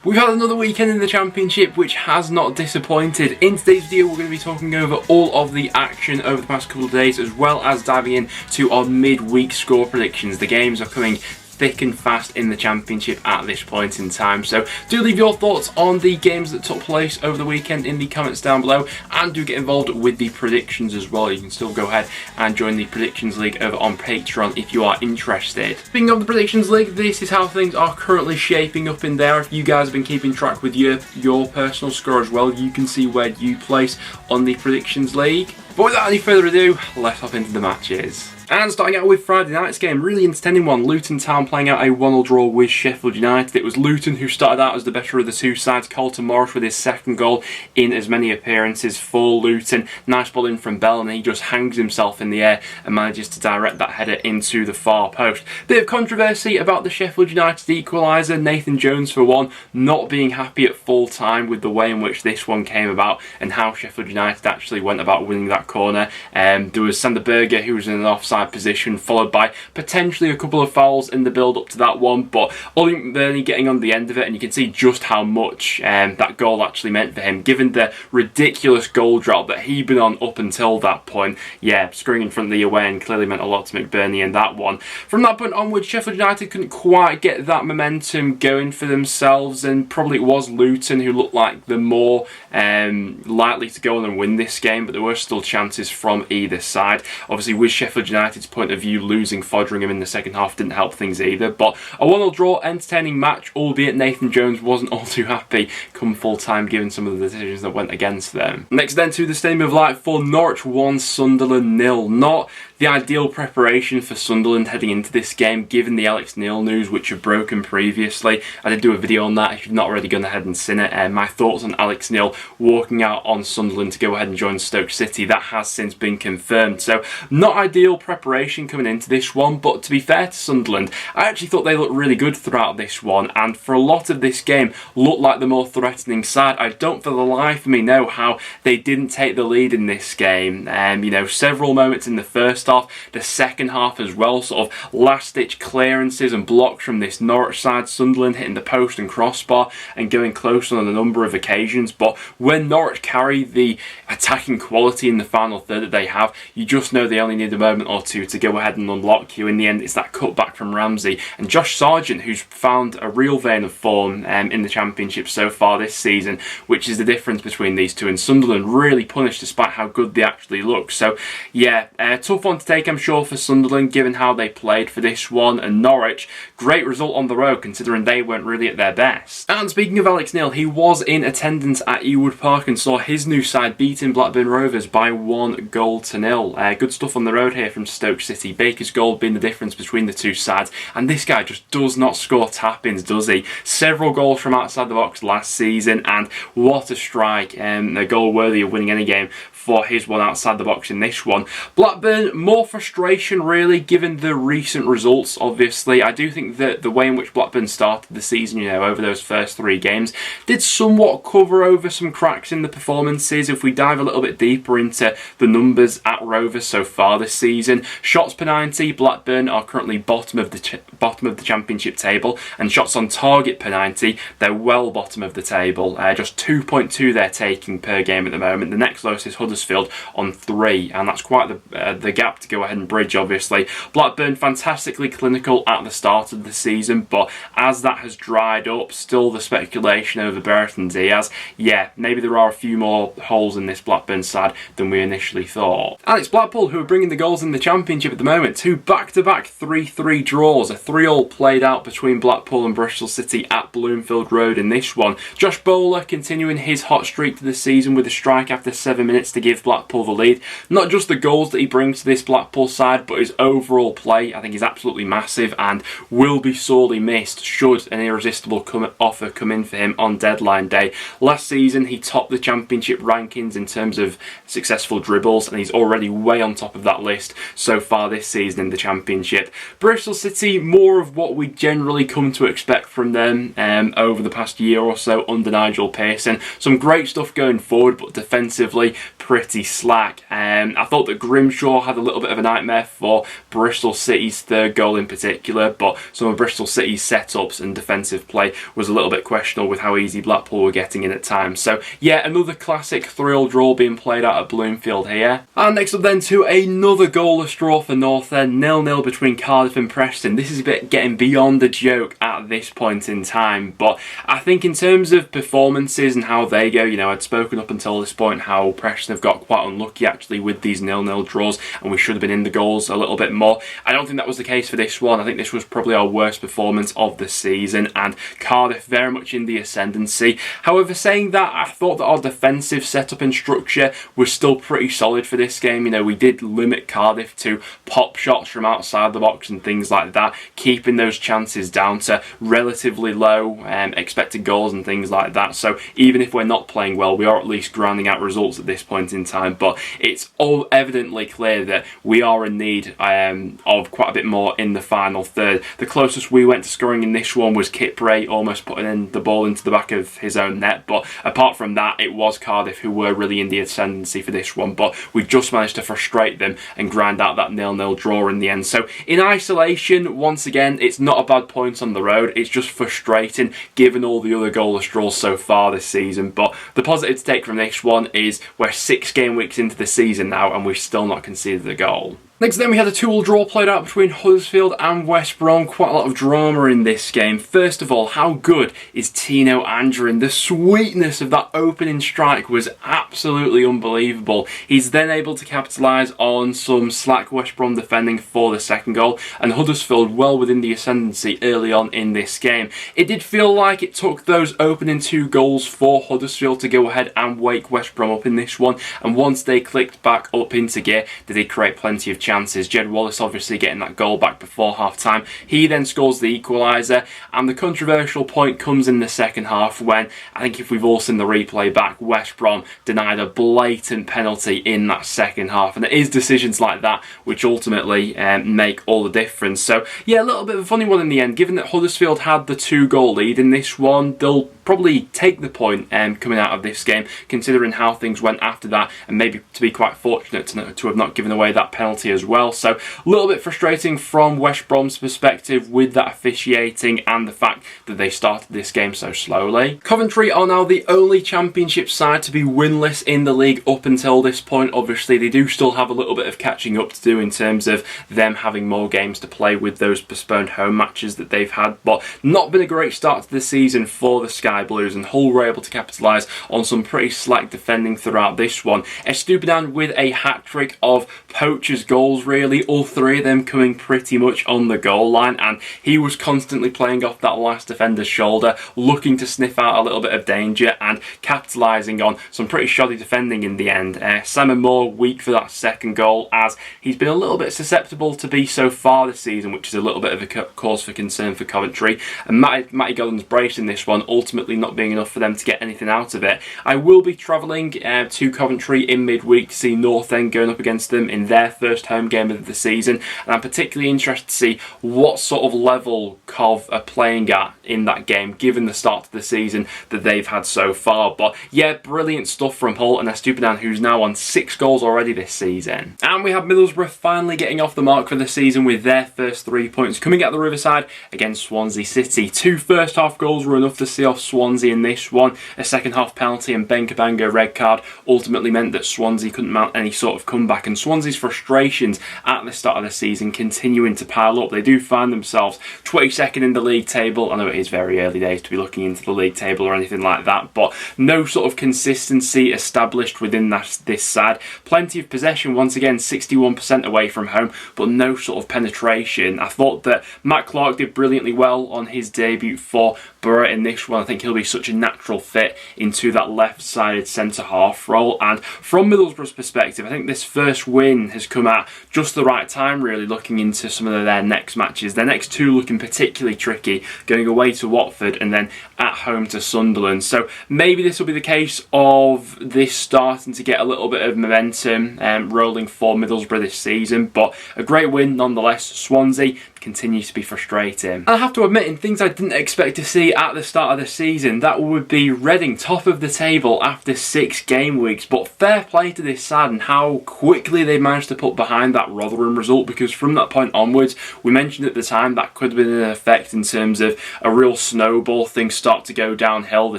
We've had another weekend in the Championship which has not disappointed. In today's video we're going to be talking over all of the action over the past couple of days, as well as diving into our midweek score predictions. The games are coming thick and fast in the Championship at this point in time, so do leave your thoughts on the games that took place over the weekend in the comments down below, and do get involved with the predictions as well. You can still go ahead and join the Predictions League over on Patreon if you are interested. Speaking of the Predictions League, this is how things are currently shaping up in there. If you guys have been keeping track with your personal score as well, you can see where you place on the Predictions League. But without any further ado, let's hop into the matches. And starting out with Friday night's game, really entertaining one. Luton Town playing out a 1-1 draw with Sheffield United. It was Luton who started out as the better of the two sides. Colton Morris with his second goal in as many appearances for Luton. Nice ball in from Bell, and he just hangs himself in the air and manages to direct that header into the far post. Bit of controversy about the Sheffield United equaliser. Nathan Jones, for one, not being happy at full time with the way in which this one came about and how Sheffield United actually went about winning that corner. There was Sander Berge who was in an offside position, followed by potentially a couple of fouls in the build up to that one, but Ollie McBurney getting on the end of it, and you can see just how much that goal actually meant for him, given the ridiculous goal drought that he'd been on up until that point. Yeah, scoring in front of the away end clearly meant a lot to McBurney in that one. From that point onwards, Sheffield United couldn't quite get that momentum going for themselves, and probably it was Luton who looked like the more likely to go on and win this game, but there were still chances from either side. Obviously, with Sheffield United's point of view, losing Foderingham in the second half didn't help things either, but a 1-1 draw, entertaining match, albeit Nathan Jones wasn't all too happy come full time given some of the decisions that went against them. Next then to the Stadium of Light for Norwich 1, Sunderland 0. Not the ideal preparation for Sunderland heading into this game, given the Alex Neil news which have broken previously. I did do a video on that if you've not already gone ahead and seen it. My thoughts on Alex Neil walking out on Sunderland to go ahead and join Stoke City. That has since been confirmed. So not ideal preparation coming into this one, but to be fair to Sunderland, I actually thought they looked really good throughout this one, and for a lot of this game looked like the more threatening side. I don't for the life of me know how they didn't take the lead in this game. You know, several moments in the first half, the second half as well, sort of last-ditch clearances and blocks from this Norwich side. Sunderland hitting the post and crossbar and going close on a number of occasions, but when Norwich carry the attacking quality in the final third that they have, you just know they only need a moment or two to go ahead and unlock you. In the end, it's that cutback from Ramsey and Josh Sargent who's found a real vein of form in the Championship so far this season, which is the difference between these two, and Sunderland really punished despite how good they actually look. So yeah, tough one to take, I'm sure, for Sunderland given how they played for this one, and Norwich, great result on the road considering they weren't really at their best. And speaking of Alex Neil, he was in attendance at Ewood Park and saw his new side beating Blackburn Rovers by 1-0. Good stuff on the road here from Stoke City. Baker's goal being the difference between the two sides, and this guy just does not score tap-ins, does he? Several goals from outside the box last season, and what a strike, a goal worthy of winning any game for his one outside the box in this one. Blackburn, more frustration really given the recent results. Obviously, I do think that the way in which Blackburn started the season, you know, over those first three games, did somewhat cover over some cracks in the performances. If we dive a little bit deeper into the numbers at Rovers so far this season, shots per 90, Blackburn are currently bottom of the Championship table, and shots on target per 90, they're well bottom of the table. Just 2.2 they're taking per game at the moment. The next lowest is Huddersfield on 3, and that's quite the gap to go ahead and bridge. Obviously, Blackburn fantastically clinical at the start of the season, but as that has dried up, still the speculation over Barrett and Diaz. Yeah, maybe there are a few more holes in this Blackburn side than we initially thought. And it's Blackpool who are bringing the goals in the Championship at the moment. Two back-to-back 3-3 draws. A 3-3 played out between Blackpool and Bristol City at Bloomfield Road in this one. Josh Bowler continuing his hot streak to the season with a strike after 7 minutes to give Blackpool the lead. Not just the goals that he brings to this Blackpool side, but his overall play I think is absolutely massive and will be sorely missed should an irresistible offer come in for him on deadline day. Last season he topped the Championship rankings in terms of successful dribbles, and he's already way on top of that list so far this season in the Championship. Bristol City, more of what we generally come to expect from them over the past year or so under Nigel Pearson. Some great stuff going forward, but defensively pretty slack. I thought that Grimshaw had a little bit of a nightmare for Bristol City's third goal in particular, but some of Bristol City's setups and defensive play was a little bit questionable with how easy Blackpool were getting in at times. So yeah, another classic 3-3 draw being played out at Bloomfield here. And next up then to another goalless draw for North End, 0-0 between Cardiff and Preston. This is a bit getting beyond the joke at this point in time, but I think in terms of performances and how they go, you know, I'd spoken up until this point how Preston have got quite unlucky actually with these 0-0 draws, and we should have been in the goals a little bit more. I don't think that was the case for this one. I think this was probably our worst performance of the season, and Cardiff very much in the ascendancy. However, saying that, I thought that our defensive setup and structure was still pretty solid for this game. You know, we did limit Cardiff to pop shots from outside the box and things like that, keeping those chances down to relatively low expected goals and things like that. So even if we're not playing well, we are at least grinding out results at this point in time. But it's all evidently clear that we are in need of quite a bit more in the final third. The closest we went to scoring in this one was Kipre almost putting in the ball into the back of his own net, but apart from that, it was Cardiff who were really in the ascendancy for this one, but we just managed to frustrate them and grind out that 0-0 draw in the end. So in isolation, once again, it's not a bad point on the road. It's just frustrating given all the other goalless draws so far this season. But the positive to take from this one is we're 6 game weeks into the season now and we've still not conceded a goal. Next then we had a 2-2 draw played out between Huddersfield and West Brom. Quite a lot of drama in this game. First of all, how good is Tino Anjorin? The sweetness of that opening strike was absolutely unbelievable. He's then able to capitalise on some slack West Brom defending for the second goal, and Huddersfield well within the ascendancy early on in this game. It did feel like it took those opening 2 goals for Huddersfield to go ahead and wake West Brom up in this one, and once they clicked back up into gear, they did create plenty of chances. Jed Wallace obviously getting that goal back before half time. He then scores the equaliser, and the controversial point comes in the second half when, I think if we've all seen the replay back, West Brom denied a blatant penalty in that second half, and it is decisions like that which ultimately make all the difference. So yeah, a little bit of a funny one in the end. Given that Huddersfield had the 2-goal lead in this one, they'll probably take the point coming out of this game, considering how things went after that, and maybe to be quite fortunate to have not given away that penalty as well. So a little bit frustrating from West Brom's perspective with that officiating and the fact that they started this game so slowly. Coventry are now the only Championship side to be winless in the league up until this point. Obviously they do still have a little bit of catching up to do in terms of them having more games to play with those postponed home matches that they've had, but not been a great start to the season for the Sky Blues, and Hull were able to capitalise on some pretty slack defending throughout this one. Estupinan with a hat-trick of poachers goals really, all 3 of them coming pretty much on the goal line, and he was constantly playing off that last defender's shoulder, looking to sniff out a little bit of danger and capitalising on some pretty shoddy defending in the end. Simon Moore weak for that second goal, as he's been a little bit susceptible to be so far this season, which is a little bit of a cause for concern for Coventry, and Matty Golden's brace in this one ultimately not being enough for them to get anything out of it. I will be travelling to Coventry in midweek to see North End going up against them in their first home game of the season, and I'm particularly interested to see what sort of level Cov are playing at in that game, given the start to the season that they've had so far. But yeah, brilliant stuff from Hull and Estupinan, who's now on 6 goals already this season. And we have Middlesbrough finally getting off the mark for the season with their first 3 points coming at the Riverside against Swansea City. 2 first half goals were enough to see off Swansea in this one. A second half penalty and Ben Cabango red card ultimately meant that Swansea couldn't mount any sort of comeback, and Swansea's frustrations at the start of the season continuing to pile up. They do find themselves 22nd in the league table. I know it is very early days to be looking into the league table or anything like that, but no sort of consistency established within this side. Plenty of possession, once again 61% away from home, but no sort of penetration. I thought that Matt Clark did brilliantly well on his debut for Borough in this one. I think he'll be such a natural fit into that left-sided centre-half role, and from Middlesbrough's perspective, I think this first win has come at just the right time really, looking into some of their next matches. Their next 2 looking particularly tricky, going away to Watford and then at home to Sunderland. So maybe this will be the case of this starting to get a little bit of momentum rolling for Middlesbrough this season, but a great win nonetheless. Swansea continues to be frustrating. And I have to admit, in things I didn't expect to see at the start of the season, that would be Reading top of the table after 6 game weeks. But fair play to this side and how quickly they managed to put behind that Rotherham result, because from that point onwards, we mentioned at the time that could have been an effect in terms of a real snowball. Things start to go downhill, the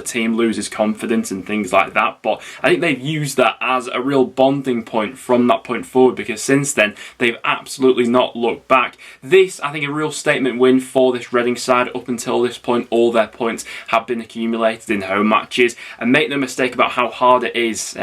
team loses confidence and things like that. But I think they've used that as a real bonding point from that point forward, because since then they've absolutely not looked back. This, I think, a real statement win for this Reading side. Up until this point, all their points have been accumulated in home matches, and make no mistake about how hard it is,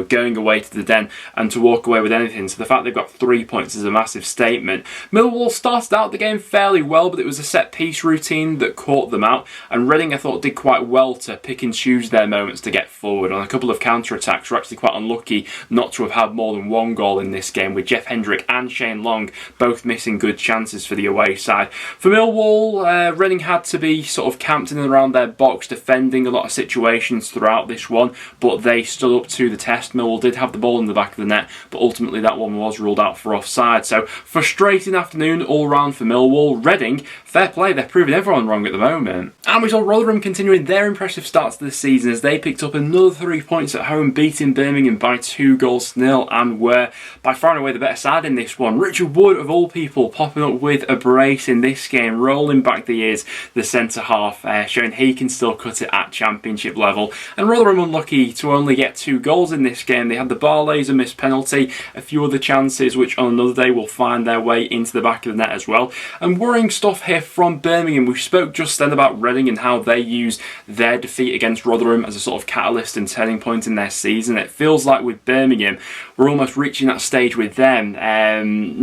going away to the Den and to walk away with anything. So the fact they've got 3 points is a massive statement. Millwall started out the game fairly well, but it was a set piece routine that caught them out, and Reading, I thought, did quite well to pick and choose their moments to get forward. On a couple of counter-attacks, were actually quite unlucky not to have had more than 1 goal in this game, with Jeff Hendrick and Shane Long both missing good chances for the away side. For Millwall, Reading had to be sort of camped in and around their box, defending a lot of situations throughout this one, but they stood up to the test. Millwall did have the ball in the back of the net, but ultimately that one was ruled out for offside. So frustrating afternoon all round for Millwall. Reading, fair play, they're proving everyone wrong at the moment. And we saw Rotherham continuing their impressive starts to the season as they picked up another 3 points at home, beating Birmingham by 2-0, and were by far and away the better side in this one. Richard Wood, of all people, popping up with a brace in this game, rolling back the years, the centre-half, showing he can still cut it at championship level. And Rotherham unlucky to only get 2 goals in this game. They had the Barlaser missed penalty, a few other chances which on another day will find their way into the back of the net as well. And worrying stuff here from Birmingham. We spoke just then about Reading and how they use their defeat against Rotherham as a sort of catalyst and turning point in their season. It feels like with Birmingham, we're almost reaching that stage with them.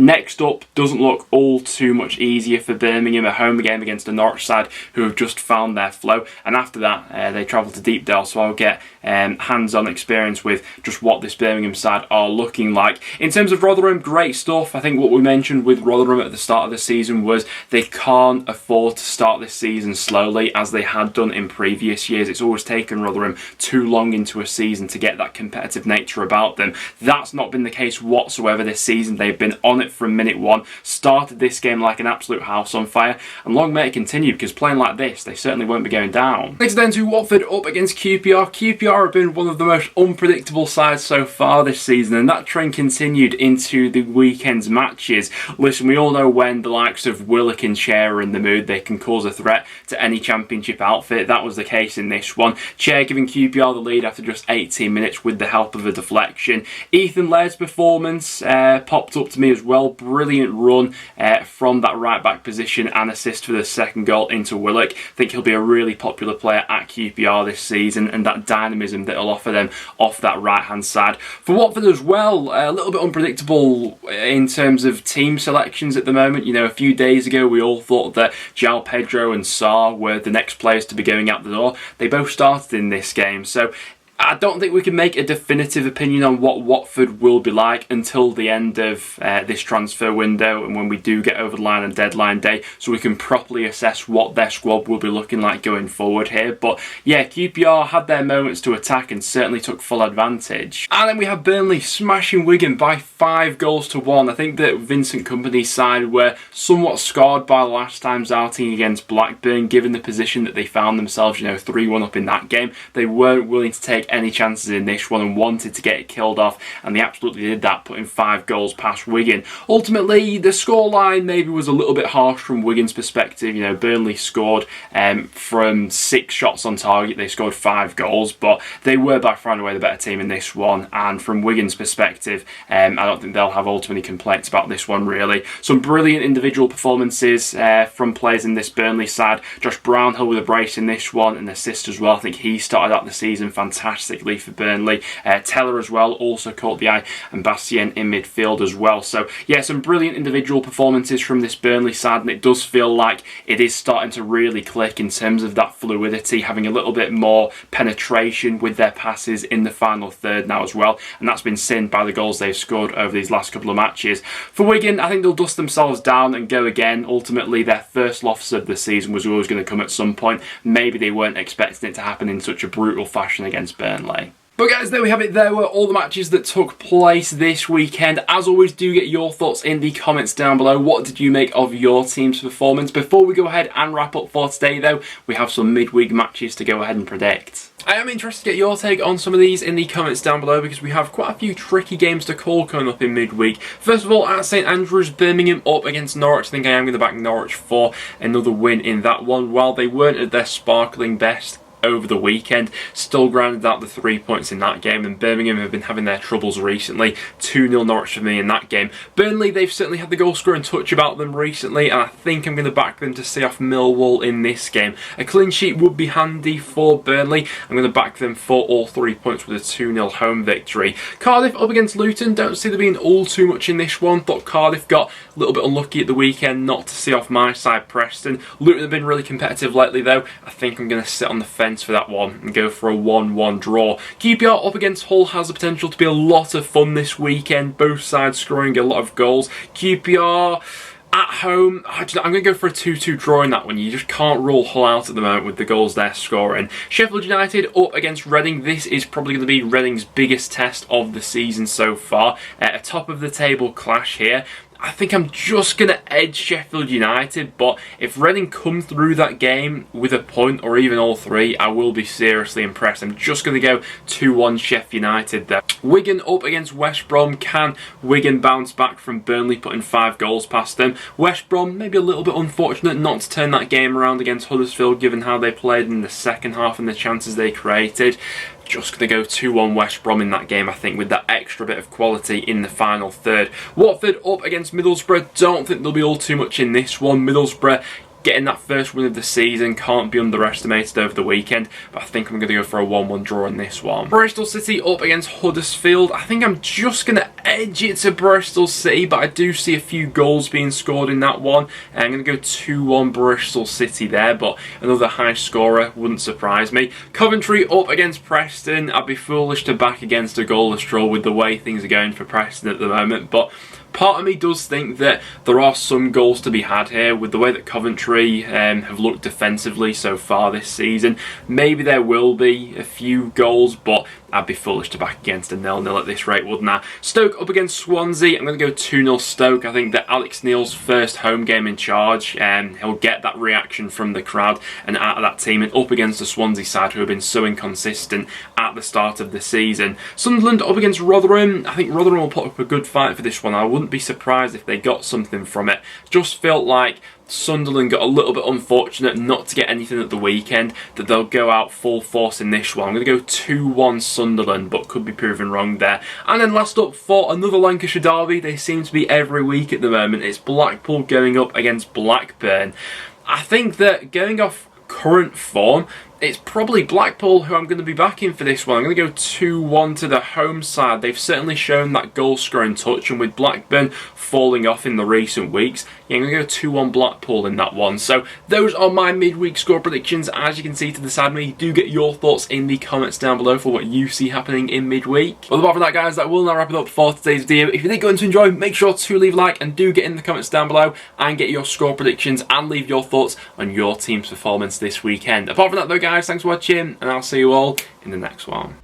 Next up doesn't look all too much easier for Birmingham, a home game against the Norwich side who have just found their flow, and after that they travel to Deepdale, so I'll get hands-on experience with just what this Birmingham side are looking like. In terms of Rotherham, great stuff. I think what we mentioned with Rotherham at the start of the season was they can't afford to start this season slowly as they had done in previous years. It's always taken Rotherham too long into a season to get that competitive nature about them. That's not been the case whatsoever this season. They've been on it from minute one, started this game like an absolute house on fire, and long may it continue, because playing like this, they certainly won't be going down. Next then to Watford up against QPR. QPR have been one of the most unpredictable sides so far this season, and that trend continued into the weekend's matches. Listen, we all know when the likes of Willock and Chair are in the mood, they can cause a threat to any championship outfit. That was the case in this one. Chair giving QPR the lead after just 18 minutes with the help of a deflection. Ethan Laird's performance popped up to me as well. Brilliant run from that right back position and assist for the second goal into Willock. I think he'll be a really popular player at QPR this season, and that dynamism that he'll offer them off that right hand side. For Watford as well, a little bit unpredictable in terms of team selections at the moment. A few days ago we all thought that João Pedro and Sarr were the next players to be going out the door. They both started in this game, so I don't think we can make a definitive opinion on what Watford will be like until the end of this transfer window and when we do get over the line on deadline day, so we can properly assess what their squad will be looking like going forward here. But yeah, QPR had their moments to attack and certainly took full advantage. And then we have Burnley smashing Wigan by 5-1. I think that Vincent Kompany's side were somewhat scarred by last time's outing against Blackburn, given the position that they found themselves, 3-1 up in that game. They weren't willing to take any chances in this one and wanted to get it killed off, and they absolutely did that, putting 5 goals past Wigan. Ultimately, the scoreline maybe was a little bit harsh from Wigan's perspective. Burnley scored from 6 shots on target. They scored 5 goals, but they were by far and away the better team in this one, and from Wigan's perspective, I don't think they'll have all too many complaints about this one, really. Some brilliant individual performances from players in this Burnley side. Josh Brownhill with a brace in this one, and assist as well. I think he started out the season fantastically for Burnley. Teller as well also caught the eye, and Bastien in midfield as well. So yeah, some brilliant individual performances from this Burnley side, and it does feel like it is starting to really click in terms of that fluidity, having a little bit more penetration with their passes in the final third now as well, and that's been seen by the goals they've scored over these last couple of matches. For Wigan, I think they'll dust themselves down and go again. Ultimately, their first loss of the season was always going to come at some point. Maybe they weren't expecting it to happen in such a brutal fashion against Burnley. But guys, there we have it. There were all the matches that took place this weekend. As always, do get your thoughts in the comments down below. What did you make of your team's performance? Before we go ahead and wrap up for today though, we have some midweek matches to go ahead and predict. I am interested to get your take on some of these in the comments down below because we have quite a few tricky games to call coming up in midweek. First of all, at St Andrews, Birmingham up against Norwich. I think I am going to back Norwich for another win in that one. While they weren't at their sparkling best over the weekend, still grounded out the 3 points in that game, and Birmingham have been having their troubles recently. 2-0 Norwich for me in that game. Burnley, they've certainly had the goal scoring touch about them recently, and I think I'm going to back them to see off Millwall in this game. A clean sheet would be handy for Burnley. I'm going to back them for all 3 points with a 2-0 home victory. Cardiff up against Luton, don't see there being all too much in this one. Thought Cardiff got a little bit unlucky at the weekend not to see off my side Preston. Luton have been really competitive lately though. I think I'm going to sit on the fence for that one and go for a 1-1 draw. QPR up against Hull has the potential to be a lot of fun this weekend, both sides scoring a lot of goals. QPR at home, I'm going to go for a 2-2 draw in that one. You just can't rule Hull out at the moment with the goals they're scoring. Sheffield United up against Reading. This is probably going to be Reading's biggest test of the season so far. A top of the table clash here. I think I'm just going to edge Sheffield United, but if Reading come through that game with a point or even all three, I will be seriously impressed. I'm just going to go 2-1 Sheff United there. Wigan up against West Brom. Can Wigan bounce back from Burnley putting 5 goals past them? West Brom maybe a little bit unfortunate not to turn that game around against Huddersfield given how they played in the second half and the chances they created. Just going to go 2-1 West Brom in that game, I think, with that extra bit of quality in the final third. Watford up against Middlesbrough. Don't think there'll be all too much in this one. Middlesbrough getting that first win of the season can't be underestimated over the weekend, but I think I'm going to go for a 1-1 draw in this one. Bristol City up against Huddersfield. I think I'm just going to edge it to Bristol City, but I do see a few goals being scored in that one. And I'm going to go 2-1 Bristol City there, but another high scorer wouldn't surprise me. Coventry up against Preston. I'd be foolish to back against a goalless draw with the way things are going for Preston at the moment, but part of me does think that there are some goals to be had here with the way that Coventry have looked defensively so far this season. Maybe there will be a few goals, but I'd be foolish to back against a 0-0 at this rate, wouldn't I? Stoke up against Swansea. I'm going to go 2-0 Stoke. I think that Alex Neil's first home game in charge, he'll get that reaction from the crowd and out of that team, and up against the Swansea side who have been so inconsistent at the start of the season. Sunderland up against Rotherham. I think Rotherham will put up a good fight for this one. I wouldn't be surprised if they got something from it. Just felt like Sunderland got a little bit unfortunate not to get anything at the weekend, that they'll go out full force in this one. I'm going to go 2-1 Sunderland, but could be proven wrong there. And then last up for another Lancashire derby, they seem to be every week at the moment. It's Blackpool going up against Blackburn. I think that going off current form, it's probably Blackpool who I'm going to be backing for this one. I'm going to go 2-1 to the home side. They've certainly shown that goal scoring touch, and with Blackburn falling off in the recent weeks, yeah, I'm going to go 2-1 Blackpool in that one. So those are my midweek score predictions. As you can see to the side of me, do get your thoughts in the comments down below for what you see happening in midweek. Well, apart from that guys, that will now wrap it up for today's video. If you did go on to enjoy, make sure to leave a like and do get in the comments down below and get your score predictions and leave your thoughts on your team's performance this weekend. Apart from that though guys, thanks for watching and I'll see you all in the next one.